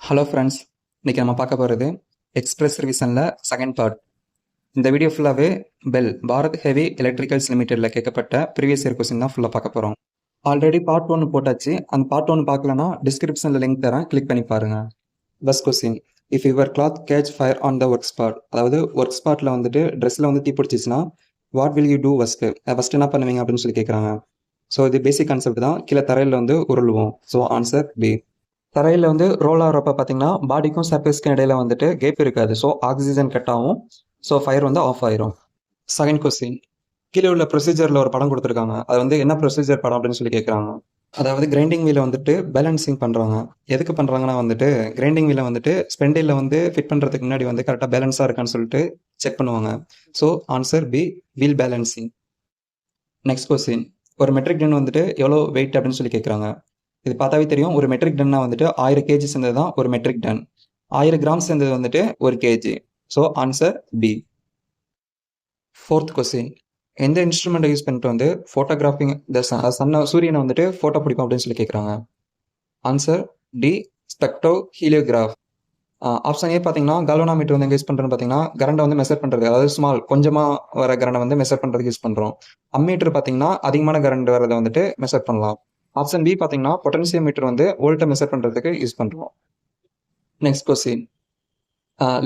Hello friends, இன்றைக்கி நம்ம பார்க்க போகிறது எக்ஸ்பிரஸ் ரிவிஷனில் செகண்ட் பார்ட். இந்த வீடியோ ஃபுல்லாகவே பாரத் ஹெவி எலக்ட்ரிக்கல்ஸ் லிமிடெடில் கேட்கப்பட்ட ப்ரீவியஸ் இயர் கொஸ்டின் தான் ஃபுல்லாக பார்க்க போகிறோம். ஆல்ரெடி பார்ட் 1 போட்டாச்சு. அந்த பார்ட் 1 பார்க்கலன்னா டிஸ்கிரிப்ஷனில் லிங்க் தரேன், கிளிக் பண்ணி பாருங்கள். First question, if your cloth catch fire on the work spot, அதாவது ஒர்க் ஸ்பாட்டில் வந்துட்டு ட்ரெஸ்ஸில் வந்து தீ பிடிச்சிச்சுன்னா what will you do first என்ன பண்ணுவீங்க அப்படின்னு சொல்லி கேட்குறாங்க. ஸோ இது பேசிக் கான்செப்ட் தான். கீழே தரையில் வந்து உருளுவோம். So answer B. தரையில் வந்து ரோல் ஆகிறப்ப பார்த்தீங்கன்னா பாடிக்கும் சர்ஃபேஸ்க்கும் இடையில வந்துட்டு கேப் இருக்காது. ஸோ ஆக்சிஜன் கட் ஆகும். ஸோ ஃபயர் வந்து ஆஃப் ஆயிரும். செகண்ட் கொஸ்டின், கீழே உள்ள ப்ரொசீஜரில் ஒரு படம் கொடுத்துருக்காங்க. அது வந்து என்ன ப்ரொசீஜர் படம் அப்படின்னு சொல்லி கேட்குறாங்க. அதாவது கிரைண்டிங் வீலை வந்துட்டு பேலன்சிங் பண்ணுறாங்க. எதுக்கு பண்ணுறாங்கன்னா வந்துட்டு கிரைண்டிங் வீலை வந்துட்டு ஸ்பெண்டில் வந்து ஃபிட் பண்ணுறதுக்கு முன்னாடி வந்து கரெக்டாக பேலன்ஸாக இருக்கான்னு சொல்லிட்டு செக் பண்ணுவாங்க. So answer B, wheel balancing. Next question, ஒரு மெட்ரிக் டன் வந்துட்டு எவ்வளோ வெயிட் அப்படின்னு சொல்லி கேட்குறாங்க. இது பார்த்தாவே தெரியும். ஒரு மெட்ரிக் டன்னா வந்துட்டு 1000 கேஜி சேர்ந்தது தான் ஒரு மெட்ரிக் டன். 1000 கிராம் சேர்ந்தது வந்துட்டு ஒரு KG. So answer B. Fourth question, எந்த இன்ஸ்ட்ருமெண்ட்டை யூஸ் பண்ணிட்டு வந்து ஃபோட்டோகிராஃபிங் சூரியனை வந்துட்டு ஃபோட்டோ பிடிக்கும் அப்படின்னு சொல்லி கேட்குறாங்க. Answer D, spectroheliograph. Option A பார்த்தீங்கன்னா கால்வனாமீட்டர் வந்து எங்கே யூஸ் பண்ணுறோன்னு பார்த்தீங்கன்னா கரண்டை வந்து மெஷர் பண்ணுறது, அதாவது ஸ்மால் கொஞ்சமாக வர கரண்டை வந்து மெஷர் பண்ணுறதுக்கு யூஸ் பண்ணுறோம். அம்மீட்டர் பார்த்தீங்கன்னா அதிகமான கரண்ட் வரதை வந்துட்டு மெஷர் பண்ணலாம். ஆப்ஷன் பி பார்த்தீங்கன்னா பொட்டன்சியோமீட்டர் வந்து வோல்ட்டை மெஷர் பண்ணுறதுக்கு யூஸ் பண்ணுறோம். Next question,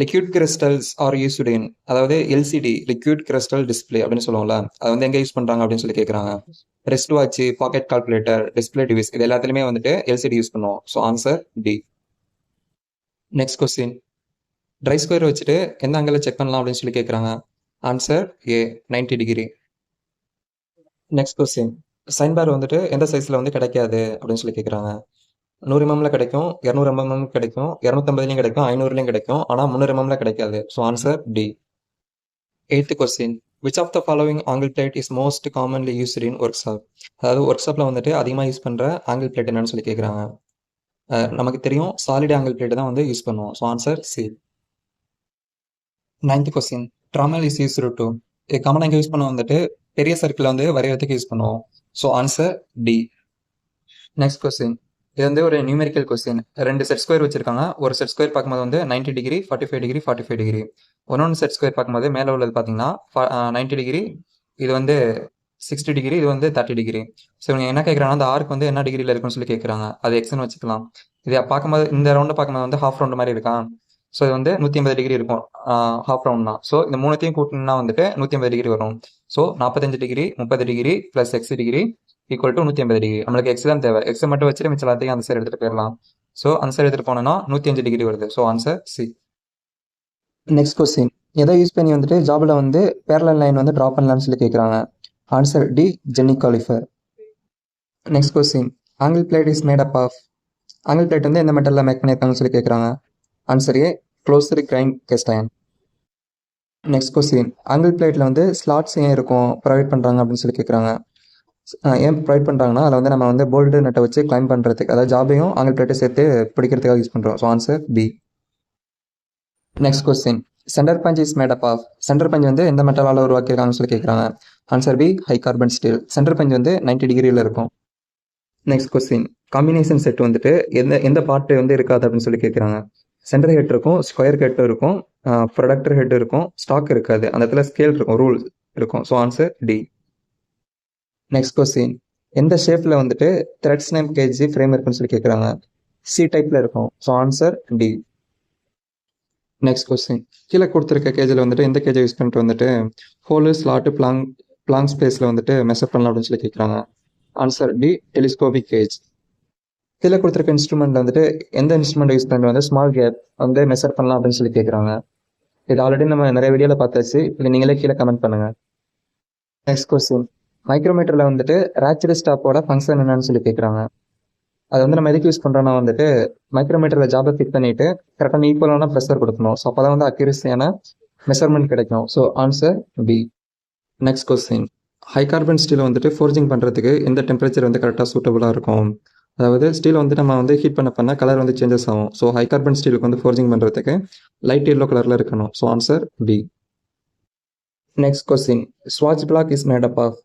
liquid crystals R used இன், அதாவது எல்சிடி லிக்விட் கிறிஸ்டல் டிஸ்பிளே அப்படின்னு சொல்லுவோம்ல, அது வந்து எங்கே யூஸ் பண்ணுறாங்க அப்படின்னு சொல்லி கேட்குறாங்க. Wrist watch, pocket calculator, display device, இது எல்லாத்துலேயுமே வந்துட்டு எல்சிடி யூஸ் பண்ணுவோம். So answer D. Next question, try square வச்சுட்டு எந்த ஆங்கிளில் செக் பண்ணலாம் அப்படின்னு சொல்லி கேட்குறாங்க. Answer A, 90 degree. Next question, sine bar வந்துட்டு எந்த சைஸில் வந்து கிடைக்காது அப்படின்னு சொல்லி கேட்குறாங்க. 100 mm கிடைக்கும், 200 mm கிடைக்கும், 250 கிடைக்கும், 500 கிடைக்கும். ஆனால் 300 mm கிடைக்காது. So answer D. Eighth question, which of the following angle plate is most commonly used in workshop, அதாவது ஒர்க் ஷாப்பில் வந்துட்டு அதிகமாக யூஸ் பண்ணுற ஆங்கிள் பிளேட் என்னன்னு சொல்லி கேட்குறாங்க. நமக்கு தெரியும் சாலிட் ஆங்கிள் பிளேட் தான் வந்து யூஸ் பண்ணுவோம். So answer C. Ninth question, trammel is used to, இது காமனாக எங்கே யூஸ் பண்ண வந்துட்டு பெரிய சர்க்கிள் வந்து வரைகிறதுக்கு யூஸ் பண்ணுவோம். So answer D. Next question, இது வந்து ஒரு நியூமெரிக்கல் கொஸ்டின். 2 செட் ஸ்கொயர் வச்சிருக்காங்க. ஒரு செட் ஸ்கொயர் பார்க்கும்போது வந்து 90 டிகிரி, 45 டிகிரி, 45 டிகிரி. ஒன்னொன்று செட் ஸ்கொயர் பார்க்கும்போது மேலே உள்ளது பார்த்தீங்கன்னா 90 டிகிரி, இது வந்து 60 டிகிரி, இது வந்து 30 டிகிரி. ஸோ இவங்க என்ன கேட்குறாங்கன்னா அந்த ஆர்க் வந்து என்ன டிகிரியில் இருக்குன்னு சொல்லி கேட்குறாங்க. அது எக்ஸ்னு வச்சுக்கலாம். இதை பார்க்கும்போது இந்த ரவுண்டை பார்க்கும்போது வந்து ஹாஃப் ரவுண்டு மாதிரி இருக்கா. ஸோ இது வந்து 180 டிகிரி இருக்கும், ஹாஃப் ரவுண்ட் தான். ஸோ இந்த மூணுத்தையும் கூட்டினா வந்துட்டு 180 டிகிரி வரும். So 45 degree, 30 degree plus X degree equal to 180 degree. நம்மளுக்கு எக்ஸ் தான் தேவை. எக்ஸை மட்டும் வச்சுட்டு மிச்சம் எல்லாத்தையும் அந்த சைடு எடுத்துகிட்டு போயிடலாம். ஸோ அந்த சைடு எடுத்துகிட்டு போனோம்னா 105 டிகிரி வருது. So answer C. Next question, எதை யூஸ் பண்ணி வந்துட்டு ஜாபில் வந்து பேரலல் லைன் வந்து ட்ரா பண்ணலாம்னு சொல்லி கேட்குறாங்க. Answer D, jenny caliper. Next question, angle plate is made up of, angle plate வந்து எந்த மெட்டலில் மேக் பண்ணியிருக்காங்கன்னு சொல்லி கேட்குறாங்க. Answer A, closed grained cast iron. Next question, angle பிளேட்டில் வந்து ஸ்லாட்ஸ் ஏன் இருக்கும் ப்ரொவைட் பண்ணுறாங்க அப்படின்னு சொல்லி கேட்குறாங்க. ஏன் ப்ரொவைட் பண்ணுறாங்கன்னா அதில் வந்து நம்ம வந்து போல்டு நட்டை வச்சு கிளைம் பண்ணுறதுக்கு, அதாவது ஜாபையும் ஆங்கிள் பிளேட்டை சேர்த்து பிடிக்கிறதுக்காக யூஸ் பண்ணுறோம். So answer B. Next question, centre punch is made up of, centre punch வந்து எந்த மெட்டலால் உருவாக்கியிருக்காங்கன்னு சொல்லி கேட்குறாங்க. Answer B, high carbon steel. Centre punch வந்து 90 டிகிரியில் இருக்கும். நெக்ஸ்ட் கொஸ்டின், காம்பினேஷன் செட் வந்துட்டு எந்த பார்ட்டு வந்து இருக்காது அப்படின்னு சொல்லி கேட்குறாங்க. சென்டர் ஹெட் இருக்கும், ஸ்கொயர் ஹெட் இருக்கும், ப்ரொடக்டர் ஹெட் இருக்கும், ஸ்டாக் இருக்காது. அந்த இடத்துல ஸ்கேல் இருக்கும், ரூல் இருக்கும். So answer D. Next question, எந்த ஷேப்பில் வந்துட்டு த்ரெட்ஸ் நேம் கேஜி ஃப்ரேம் இருக்குன்னு சொல்லி கேட்குறாங்க. சி டைப்பில் இருக்கும். So answer D. Next question, கீழே கொடுத்துருக்க கேஜில் வந்துட்டு எந்த கேஜை யூஸ் பண்ணிட்டு வந்துட்டு ஹோலு, ஸ்லாட்டு, பிளாங் ஸ்பேஸில் வந்துட்டு மெஷர் பண்ணலாம் அப்படின்னு சொல்லி கேட்குறாங்க. Answer D, telescopic gauge. கீழே கொடுத்துருக்க இன்ஸ்ட்ருமெண்ட் வந்துட்டு எந்த இன்ஸ்ட்ருமெண்ட் யூஸ் பண்ணிட்டு வந்து ஸ்மால் கேப் வந்து மெஷர் பண்ணலாம் அப்படின்னு சொல்லி கேட்குறாங்க. இது ஆல்ரெடி நம்ம நிறைய வீடியோவில் பார்த்தாச்சு. இது நீங்களே கீழே கமெண்ட் பண்ணுங்கள். நெக்ஸ்ட் கொஸ்டின், மைக்ரோமீட்டரில் வந்துட்டு ரேச்சர் ஸ்டாப்போட ஃபங்க்ஷன் என்னன்னு சொல்லி கேட்குறாங்க. அது வந்து நம்ம எதுக்கு யூஸ் பண்ணுறோன்னா வந்துட்டு மைக்ரோமீட்டரில் ஜாபை ஃபிட் பண்ணிவிட்டு கரெக்டான ஈக்குவலான ப்ரெஷர் கொடுக்கணும். ஸோ அப்போ தான் வந்து அக்யூரஸியான மெஷர்மெண்ட் கிடைக்கும். So answer B. Next question, high carbon steel வந்துட்டு ஃபோர்ஜிங் பண்ணுறதுக்கு எந்த டெம்பரேச்சர் வந்து கரெக்டாக சூட்டபுளாக இருக்கும், அதாவது ஸ்டீல் வந்து நம்ம வந்து ஹீட் பண்ண கலர் வந்து சேஞ்சஸ் ஆகும். ஸோ ஹை கார்பன் ஸ்டீலுக்கு வந்து ஃபோர்ஜிங் பண்ணுறதுக்கு லைட் எல்லோ கலரில் இருக்கணும். So answer B. Next question, ஸ்வாட்ச் block is made up of,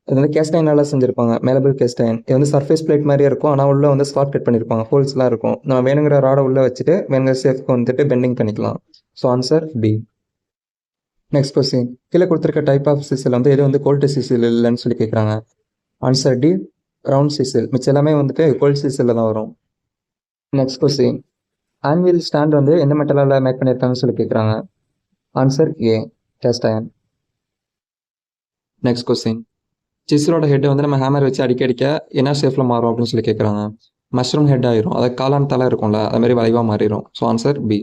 இது வந்து கேஸ்டைனால செஞ்சிருப்பாங்க, மேலபிள் கேஸ்டைன். இது வந்து சர்ஃபேஸ் பிளேட் மாதிரியே இருக்கும், ஆனால் உள்ள வந்து ஸ்லாட் கட் பண்ணியிருப்பாங்க, ஹோல்ஸ்லாம் இருக்கும். நம்ம வேணுங்கிற ராடை உள்ள வச்சுட்டு வேணுங்கிற ஷேப்க்கு வந்துட்டு பெண்டிங் பண்ணிக்கலாம். So answer B. Next question, கீழே கொடுத்துருக்க டைப் ஆஃப் சிசில் வந்து எது வந்து கோல்டு சிசில் இல்லைன்னு சொல்லி கேட்குறாங்க. Answer D, round chisel. மிச்சம் எல்லாமே வந்துட்டு கோல்டு சிசிலில் தான் வரும். நெக்ஸ்ட் கொஸ்டின், ஆன்வில் ஸ்டாண்ட் வந்து எந்த மெட்டலால் மேக் பண்ணியிருக்காங்கன்னு சொல்லி கேட்குறாங்க. Answer A, cast iron. Next question, சிசிலோட ஹெட் வந்து நம்ம ஹேமர் வச்சு அடிக்க அடிக்க என்ன ஷேப்பில் மாறும் அப்படின்னு சொல்லி கேட்குறாங்க. மஷ்ரூம் ஹெட் ஆயிரும், அதாவது காளான் தலை இருக்கும்ல, அது மாதிரி வளைவாக மாறிடும். So answer B.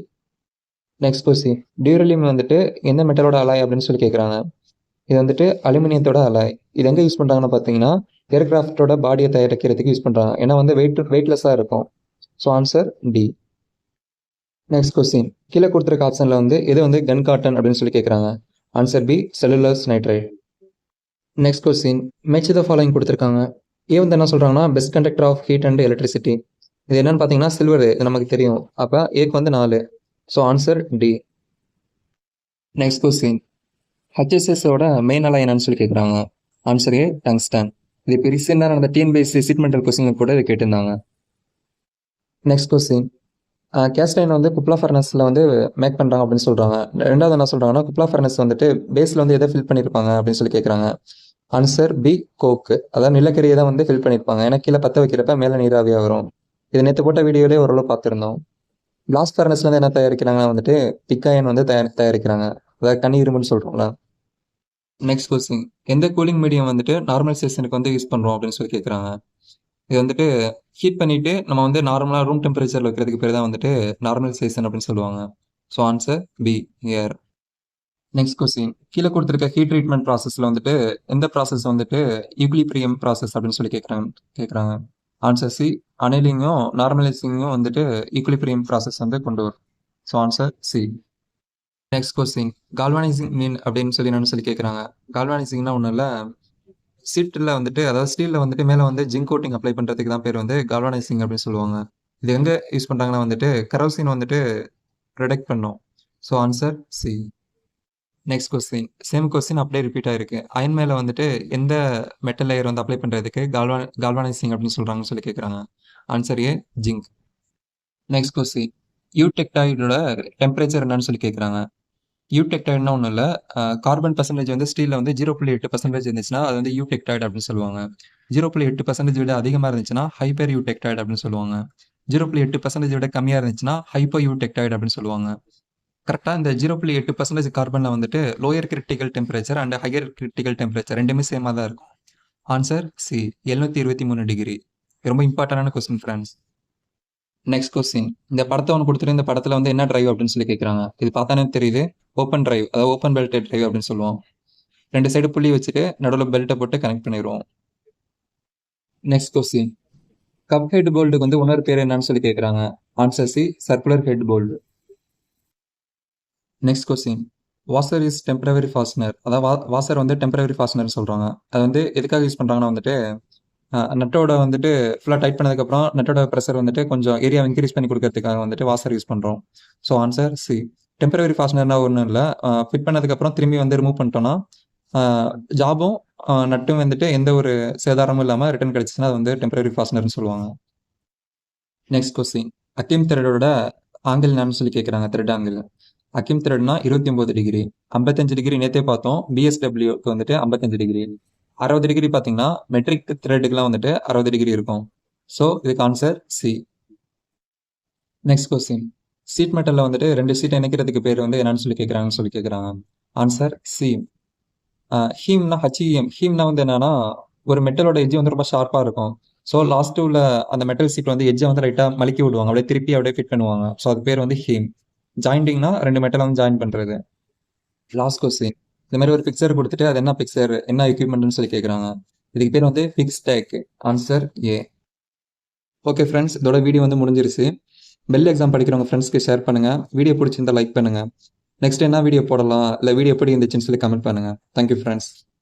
Next question, duralumin வந்துட்டு எந்த மெட்டலோட அலாய் அப்படின்னு சொல்லி கேட்குறாங்க. இது வந்துட்டு அலுமினியத்தோட அலாய். இது எங்கே யூஸ் பண்ணுறாங்கன்னு பார்த்தீங்கன்னா ஏர்கிராஃப்டோட பாடியை தயாரிக்கிறதுக்கு யூஸ் பண்ணுறாங்க. ஏன்னா வந்து வெயிட்லெஸ்ஸாக இருக்கும். So answer D. Next question, கீழே கொடுத்துருக்க ஆப்ஷனில் வந்து எது வந்து கன் காட்டன் அப்படின்னு சொல்லி கேட்குறாங்க. Answer B, cellulose nitrite. Next question, match the following கொடுத்துருக்காங்க. ஏ வந்து என்ன சொல்கிறாங்கன்னா best conductor of heat and electricity. இது என்னன்னு பார்த்தீங்கன்னா சில்வர், இது நமக்கு தெரியும். அப்போ ஏக்கு வந்து 4. So answer D. Next question, ஹெச்எஸ்எஸோட மெயின் அலை என்னன்னு சொல்லி கேட்குறாங்க. Answer A, tungsten. இது இப்போ ரீசெண்டாக நடந்த டிஎன்பிஎஸ்சி சீட்மெண்டல் கொஸ்டின் கூட இது கேட்டிருந்தாங்க. நெக்ஸ்ட் கொஸ்டின், கேஸ்டைன் வந்து குப்லா ஃபர்னஸில் வந்து மேக் பண்ணுறாங்க அப்படின்னு சொல்கிறாங்க. ரெண்டாவது என்ன சொல்கிறாங்கன்னா குப்லா ஃபர்னஸ் வந்துட்டு பேஸில் வந்து எதை ஃபில் பண்ணியிருப்பாங்க அப்படின்னு சொல்லி கேட்குறாங்க. ஆன்சர் பி, கோக்கு. அதாவது நிலக்கரியை தான் வந்து ஃபில் பண்ணியிருப்பாங்க. ஏன்னா கீழே பற்ற வைக்கிறப்ப மேலே நீராவியாக வரும். இது நேற்று போட்ட வீடியோலேயே ஓரளவு பார்த்துருந்தோம். பிளாஸ்ட் ஃபர்னஸ்லேருந்து என்ன தயாரிக்கிறாங்கன்னா வந்துட்டு பிக்காயன் வந்து தயாரிக்கிறாங்க. அதாவது கனி இரும்புன்னு சொல்கிறோம்ல. நெக்ஸ்ட் கொஸ்டின், எந்த கூலிங் மீடியம் வந்துட்டு நார்மலைசேஷனுக்கு வந்து யூஸ் பண்ணுறோம் அப்படின்னு சொல்லி கேட்குறாங்க. இது வந்துட்டு ஹீட் பண்ணிவிட்டு நம்ம வந்து நார்மலாக ரூம் டெம்பரேச்சரில் வைக்கிறதுக்கு பேர் தான் வந்துட்டு நார்மலைசேஷன் அப்படின்னு சொல்லுவாங்க. ஸோ ஆன்சர் பி, ஏர். நெக்ஸ்ட் கொஸ்டின், கீழே கொடுத்துருக்க ஹீட் ட்ரீட்மெண்ட் ப்ராசஸில் வந்துட்டு எந்த ப்ராசஸ் வந்துட்டு ஈக்குலிபிரியம் ப்ராசஸ் அப்படின்னு சொல்லி கேட்குறாங்க. ஆன்சர் சி, அனலிங்கும் நார்மலைசிங்கும் வந்துட்டு ஈக்குலிபிரியம் ப்ராசஸ் வந்து கொண்டு வரும். So answer C. Next question, galvanising mean அப்படின்னு சொல்லி என்னன்னு சொல்லி கேட்குறாங்க. கால்வானைசிங்னா ஒன்றும் இல்லை, சீட்டில் வந்துட்டு அதாவது ஸ்டீலில் வந்துட்டு மேலே வந்து ஜிங்க் கோட்டிங் அப்ளை பண்ணுறதுக்கு தான் பேர் வந்து கால்வானைசிங் அப்படின்னு சொல்லுவாங்க. இது எங்கே யூஸ் பண்ணுறாங்கன்னா வந்துட்டு கரோசின் வந்துட்டு ப்ரொடெக்ட் பண்ணும். So answer C. Next question, same question அப்படியே ரிப்பீட் ஆயிருக்கு. அயன் மேலே வந்துட்டு எந்த மெட்டல் லேயர் வந்து அப்ளை பண்ணுறதுக்கு கால்வானைசிங் அப்படின்னு சொல்கிறாங்கன்னு சொல்லி கேட்குறாங்க. Answer A, zinc. Next question, யூடெக்டைடோட டெம்பரேச்சர் என்னன்னு சொல்லி கேட்குறாங்க. யூடெக்டைட்னா ஒன்றும் இல்லை, கார்பன் பர்சன்டேஜ் வந்து ஸ்டீலில் வந்து 0.8% இருந்துச்சுன்னா அது வந்து யூடெக்டைட் அப்படின்னு சொல்லுவாங்க. 0.8% விட அதிகமாக இருந்துச்சுன்னா ஹைப்பர் யூடெக்டைட் அப்படின்னு சொல்லுவாங்க. 0.8% விட கம்மியாக இருந்துச்சுன்னா ஹைப்போ யூடெக்டைட் அப்படின்னு சொல்லுவாங்க. கரெக்டாக இந்த 0.8% கார்பனில் வந்துட்டு lower critical temperature and higher critical temperature ரெண்டுமே சேமாக தான் இருக்கும். Answer C, 723 degree. ரொம்ப இம்பார்ட்டண்டான கொஸ்டின் ஃப்ரெண்ட்ஸ். நெக்ஸ்ட் கொஸ்டின், இந்த படத்தை ஒன்று கொடுத்துட்டு இந்த படத்தில் வந்து என்ன டிரைவ் அப்படின்னு சொல்லி கேட்குறாங்க. இது பார்த்தானே தெரியுது, ஓப்பன் டிரைவ், அதாவது ஓப்பன் பெல்ட் டிரைவ் அப்படின்னு சொல்லுவோம். 2 சைடு புள்ளி வச்சுட்டு நடுவில் பெல்ட்டை போட்டு கனெக்ட் பண்ணிடுவோம். நெக்ஸ்ட் கொஸ்டின், கப் ஹெட் போல்டுக்கு வந்து இன்னொரு பேர் என்னன்னு சொல்லி கேட்குறாங்க. Answer C, circular head bolt. Next question, washer is temporary fastener, அதாவது வாஷர் வந்து டெம்பரவரி ஃபாஸ்னர் சொல்கிறாங்க. அது வந்து எதுக்காக யூஸ் பண்ணுறாங்கன்னா வந்துட்டு நட்டோட வந்துட்டு ஃபுல்லாக டைட் பண்ணதுக்கப்புறம் நட்டோட ப்ரெஷர் வந்துட்டு கொஞ்சம் ஏரியா இன்க்ரீஸ் பண்ணி கொடுக்கறதுக்காக வந்துட்டு வாஷர் யூஸ் பண்ணுறோம். So answer C. டெம்பரவரி ஃபாஸ்னர்னா ஒன்றும் இல்லை, ஃபிட் பண்ணதுக்கப்புறம் திரும்பி வந்து ரிமூவ் பண்ணிட்டோன்னா ஜாபும் நட்டும் வந்துட்டு எந்த ஒரு சேதாரமும் இல்லாமல் ரிட்டர்ன் கிடச்சிச்சுன்னா அது வந்து டெம்பரவரி ஃபாஸ்னர்னு சொல்லுவாங்க. நெக்ஸ்ட் கொஸ்டின், அக்கிம் த்ரெடோட ஆங்கிள் என்னன்னு சொல்லி கேட்குறாங்க. த்ரெட் ஆங்கிள் அக்கிம் த்ரெட்னா 29 டிகிரி. 55 டிகிரி நேற்றே பார்த்தோம், பிஎஸ்டபிள்யூக்கு வந்துட்டு 55 டிகிரி. 60 டிகிரி பார்த்தீங்கன்னா மெட்ரிக் த்ரெட்டுக்குலாம் வந்துட்டு 60 டிகிரி இருக்கும். ஸோ இதுக்கு answer C. Next question, sheet மெட்டலில் வந்துட்டு 2 சீட்டை இணைக்கிறதுக்கு பேர் வந்து என்னன்னு சொல்லி கேட்குறாங்க. Answer C. ஹீம்னா ஹச்இஎம். ஹீம்னா வந்து என்னன்னா ஒரு மெட்டலோட எட்ஜ் வந்து ரொம்ப ஷார்ப்பாக இருக்கும். ஸோ லாஸ்ட்டு உள்ள அந்த மெட்டல் சீட் வந்து எட்ஜை வந்து லைட்டாக மலிக்கி விடுவாங்க, அப்படியே திருப்பி அப்படியே ஃபிட் பண்ணுவாங்க. ஸோ அது பேர் வந்து ஹீம். ஜாயிண்டிங்னா 2 மெட்டலை வந்து ஜாயின் பண்ணுறது. லாஸ்ட் கொஸ்டின், இந்த மாதிரி ஒரு பிக்சர் கொடுத்துட்டு அது என்ன பிக்சர், என்ன எக்யூப்மெண்ட்னு சொல்லி கேட்குறாங்க. இதுக்கு பேர் வந்து fix take. Answer A. Okay friends, இதோட வீடியோ வந்து முடிஞ்சிருச்சு. பெல் எக்ஸாம் படிக்கிறவங்க ஃப்ரெண்ட்ஸ்க்கு ஷேர் பண்ணுங்கள். வீடியோ பிடிச்சிருந்தா லைக் பண்ணுங்கள். நெக்ஸ்ட் என்ன வீடியோ போடலாம், இல்லை வீடியோ எப்படி இருந்துச்சுன்னு சொல்லி கமெண்ட் பண்ணுங்கள். Thank you friends.